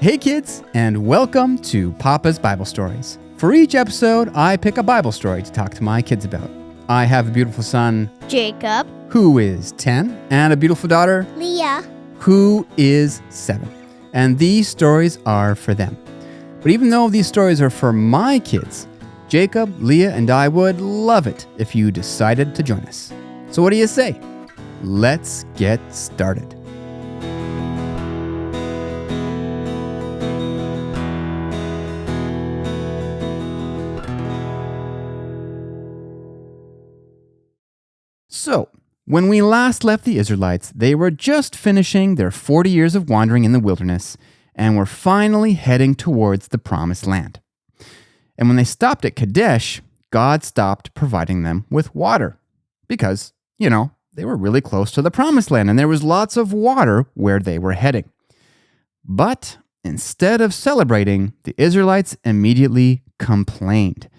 Hey kids, and welcome to Papa's Bible Stories. For each episode, I pick a Bible story to talk to my kids about. I have a beautiful son, Jacob, who is 10, and a beautiful daughter, Leah, who is 7. And these stories are for them. But even though these stories are for my kids, Jacob, Leah, and I would love it if you decided to join us. So what do you say? Let's get started. So, when we last left the Israelites, they were just finishing their 40 years of wandering in the wilderness and were finally heading towards the promised land. And when they stopped at Kadesh, God stopped providing them with water because, they were really close to the promised land and there was lots of water where they were heading. But instead of celebrating, the Israelites immediately complained.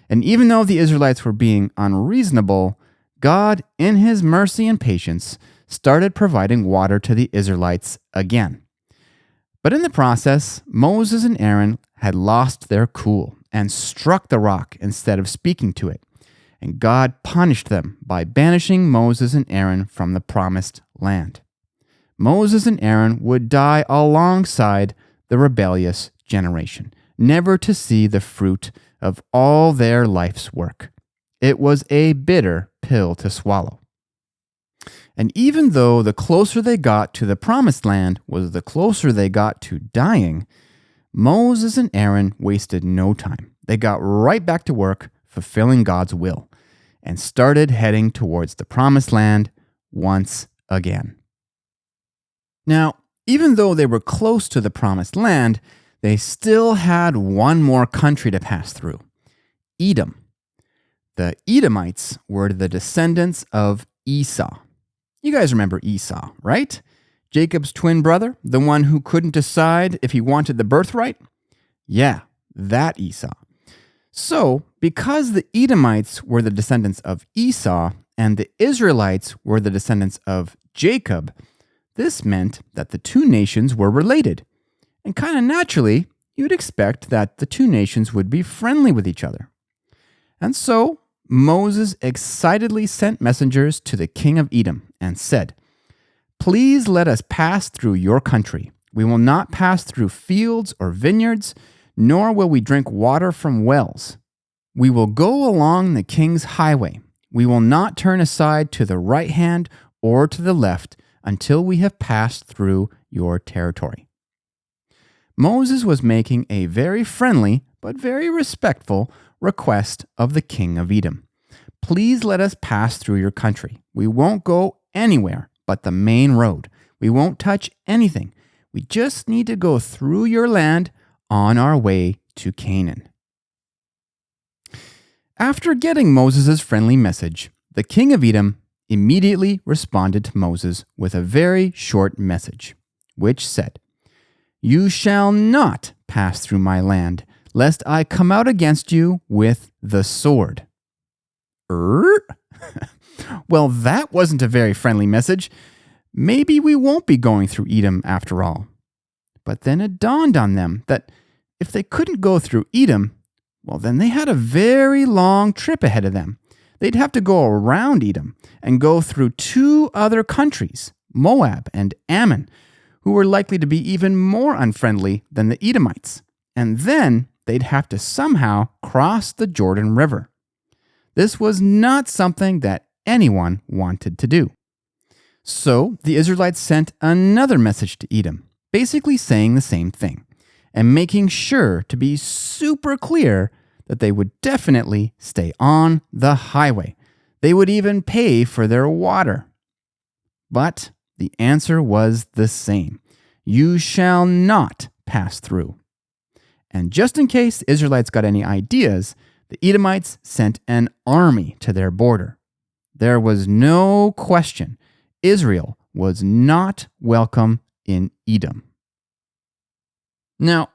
And even though the Israelites were being unreasonable, God, in His mercy and patience, started providing water to the Israelites again. But in the process, Moses and Aaron had lost their cool and struck the rock instead of speaking to it. And God punished them by banishing Moses and Aaron from the promised land. Moses and Aaron would die alongside the rebellious generation, never to see the fruit of all their life's work. It was a bitter pill to swallow. And even though the closer they got to the promised land was the closer they got to dying, Moses and Aaron wasted no time. They got right back to work fulfilling God's will and started heading towards the promised land once again. Now, even though they were close to the promised land, they still had one more country to pass through, Edom. The Edomites were the descendants of Esau. You guys remember Esau, right? Jacob's twin brother, the one who couldn't decide if he wanted the birthright? Yeah, that Esau. So, because the Edomites were the descendants of Esau and the Israelites were the descendants of Jacob, this meant that the two nations were related. And kind of naturally, you'd expect that the two nations would be friendly with each other. And so, Moses excitedly sent messengers to the king of Edom and said, "Please let us pass through your country. We will not pass through fields or vineyards, nor will we drink water from wells. We will go along the king's highway. We will not turn aside to the right hand or to the left until we have passed through your territory." Moses was making a very friendly but very respectful request of the king of Edom. "Please let us pass through your country. We won't go anywhere but the main road. We won't touch anything. We just need to go through your land on our way to Canaan." After getting Moses' friendly message, the king of Edom immediately responded to Moses with a very short message, which said, "You shall not pass through my land, lest I come out against you with the sword." Well, that wasn't a very friendly message. Maybe we won't be going through Edom after all. But then it dawned on them that if they couldn't go through Edom, well, then they had a very long trip ahead of them. They'd have to go around Edom and go through two other countries, Moab and Ammon, who were likely to be even more unfriendly than the Edomites. And then they'd have to somehow cross the Jordan River. This was not something that anyone wanted to do. So the Israelites sent another message to Edom, basically saying the same thing, and making sure to be super clear that they would definitely stay on the highway. They would even pay for their water. But the answer was the same. You shall not pass through. And just in case the Israelites got any ideas, the Edomites sent an army to their border. There was no question Israel was not welcome in Edom. Now,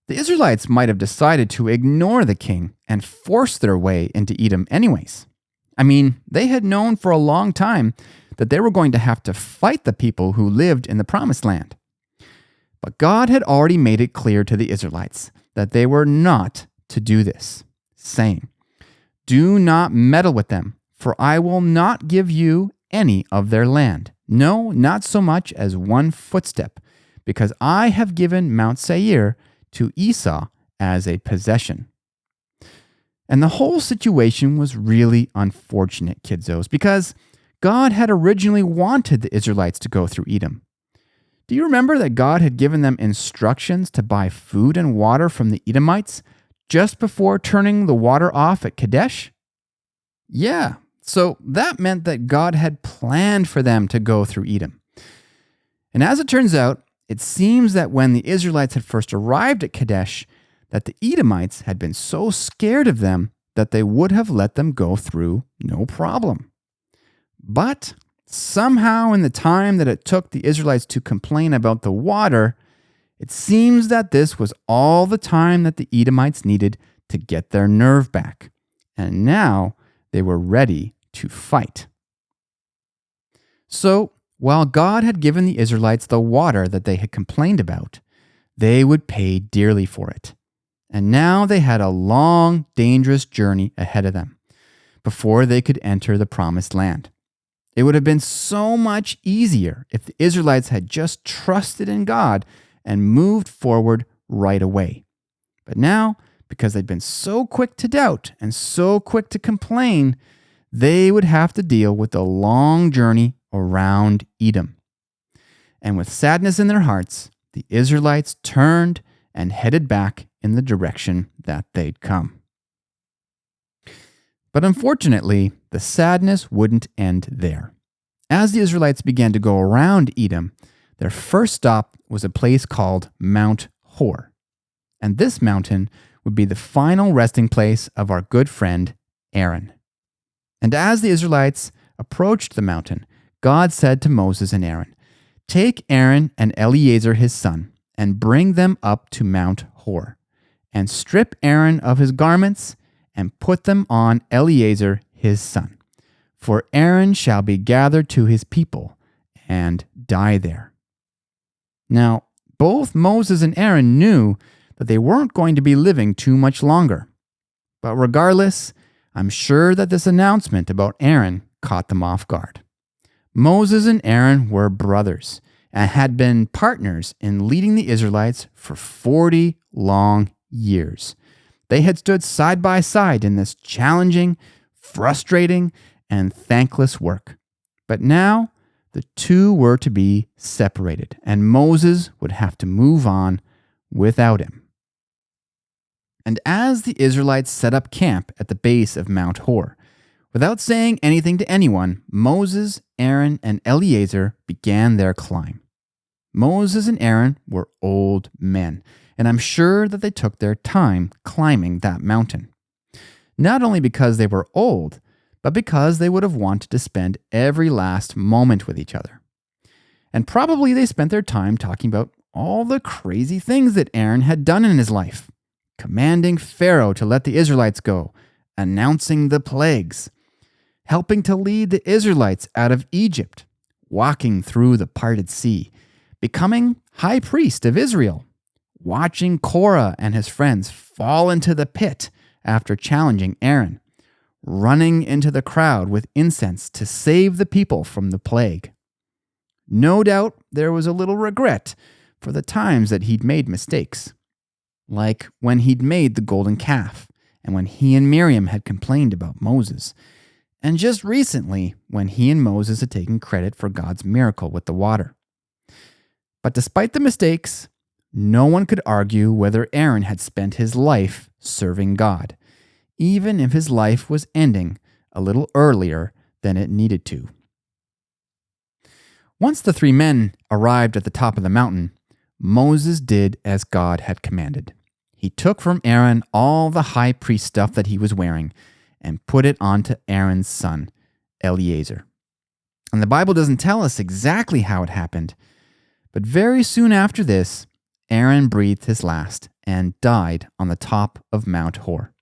the Israelites might have decided to ignore the king and force their way into Edom anyways. I mean, they had known for a long time that they were going to have to fight the people who lived in the promised land. But God had already made it clear to the Israelites that they were not to do this, saying, "Do not meddle with them, for I will not give you any of their land, no, not so much as one footstep, because I have given Mount Seir to Esau as a possession." And the whole situation was really unfortunate, kidzos, because God had originally wanted the Israelites to go through Edom. Do you remember that God had given them instructions to buy food and water from the Edomites just before turning the water off at Kadesh? Yeah, so that meant that God had planned for them to go through Edom. And as it turns out, it seems that when the Israelites had first arrived at Kadesh, that the Edomites had been so scared of them that they would have let them go through no problem. But somehow in the time that it took the Israelites to complain about the water, it seems that this was all the time that the Edomites needed to get their nerve back. And now they were ready to fight. So, while God had given the Israelites the water that they had complained about, they would pay dearly for it. And now they had a long, dangerous journey ahead of them before they could enter the promised land. It would have been so much easier if the Israelites had just trusted in God and moved forward right away. But now, because they'd been so quick to doubt and so quick to complain, they would have to deal with the long journey around Edom. And with sadness in their hearts, the Israelites turned and headed back in the direction that they'd come. But unfortunately, the sadness wouldn't end there. As the Israelites began to go around Edom, their first stop was a place called Mount Hor. And this mountain would be the final resting place of our good friend Aaron. And as the Israelites approached the mountain, God said to Moses and Aaron, "Take Aaron and Eleazar his son, and bring them up to Mount Hor, and strip Aaron of his garments, and put them on Eleazar his son. For Aaron shall be gathered to his people, and die there." Now, both Moses and Aaron knew that they weren't going to be living too much longer. But regardless, I'm sure that this announcement about Aaron caught them off guard. Moses and Aaron were brothers and had been partners in leading the Israelites for 40 long years. They had stood side by side in this challenging, frustrating, and thankless work. But now, the two were to be separated, and Moses would have to move on without him. And as the Israelites set up camp at the base of Mount Hor, without saying anything to anyone, Moses, Aaron, and Eleazar began their climb. Moses and Aaron were old men, and I'm sure that they took their time climbing that mountain. Not only because they were old, but because they would have wanted to spend every last moment with each other. And probably they spent their time talking about all the crazy things that Aaron had done in his life. Commanding Pharaoh to let the Israelites go, announcing the plagues, helping to lead the Israelites out of Egypt, walking through the parted sea, becoming high priest of Israel, watching Korah and his friends fall into the pit after challenging Aaron, running into the crowd with incense to save the people from the plague. No doubt there was a little regret for the times that he'd made mistakes, like when he'd made the golden calf, and when he and Miriam had complained about Moses, and just recently when he and Moses had taken credit for God's miracle with the water. But despite the mistakes, no one could argue whether Aaron had spent his life serving God, even if his life was ending a little earlier than it needed to. Once the three men arrived at the top of the mountain, Moses did as God had commanded. He took from Aaron all the high priest stuff that he was wearing and put it onto Aaron's son, Eleazar. And the Bible doesn't tell us exactly how it happened, but very soon after this, Aaron breathed his last and died on the top of Mount Hor.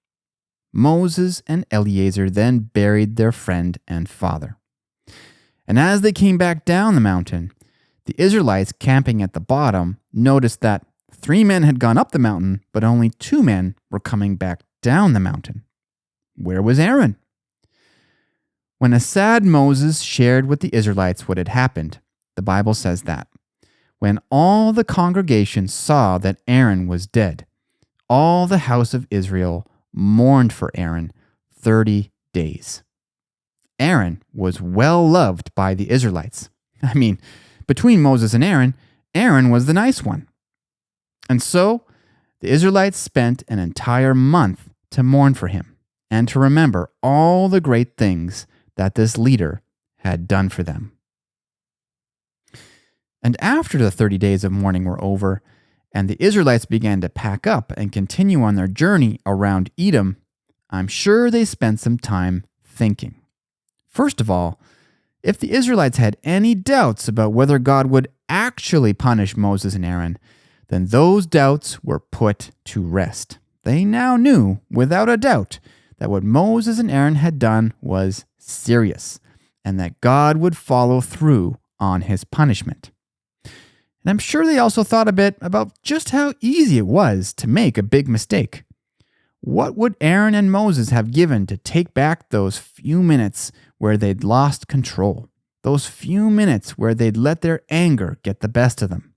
Moses and Eleazar then buried their friend and father. And as they came back down the mountain, The Israelites camping at the bottom noticed that 3 men had gone up the mountain, but only 2 men were coming back down the mountain. Where was Aaron? When a sad Moses shared with the Israelites what had happened, the Bible says that when all the congregation saw that Aaron was dead, all the house of Israel mourned for Aaron 30 days. Aaron was well loved by the Israelites. I mean, between Moses and Aaron, Aaron was the nice one. And so, the Israelites spent an entire month to mourn for him and to remember all the great things that this leader had done for them. And after the 30 days of mourning were over, and the Israelites began to pack up and continue on their journey around Edom, I'm sure they spent some time thinking. First of all, if the Israelites had any doubts about whether God would actually punish Moses and Aaron, then those doubts were put to rest. They now knew, without a doubt, that what Moses and Aaron had done was serious, and that God would follow through on his punishment. And I'm sure they also thought a bit about just how easy it was to make a big mistake. What would Aaron and Moses have given to take back those few minutes where they'd lost control? Those few minutes where they'd let their anger get the best of them?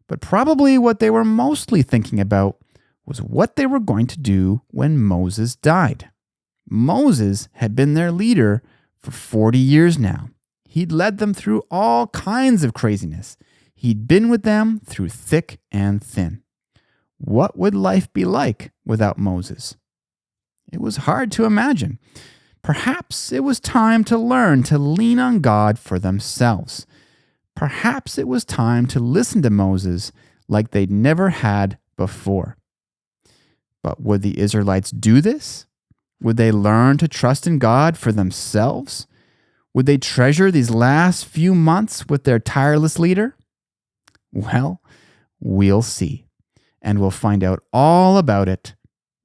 But probably what they were mostly thinking about was what they were going to do when Moses died. Moses had been their leader for 40 years now. He'd led them through all kinds of craziness. He'd been with them through thick and thin. What would life be like without Moses? It was hard to imagine. Perhaps it was time to learn to lean on God for themselves. Perhaps it was time to listen to Moses like they'd never had before. But would the Israelites do this? Would they learn to trust in God for themselves? Would they treasure these last few months with their tireless leader? Well, we'll see. And we'll find out all about it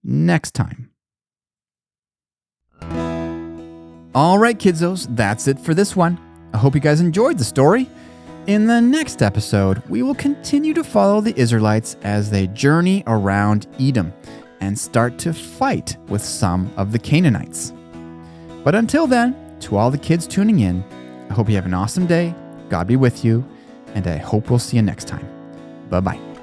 next time. All right, kiddos, that's it for this one. I hope you guys enjoyed the story. In the next episode, we will continue to follow the Israelites as they journey around Edom and start to fight with some of the Canaanites. But until then, to all the kids tuning in, I hope you have an awesome day, God be with you, and I hope we'll see you next time. Bye-bye.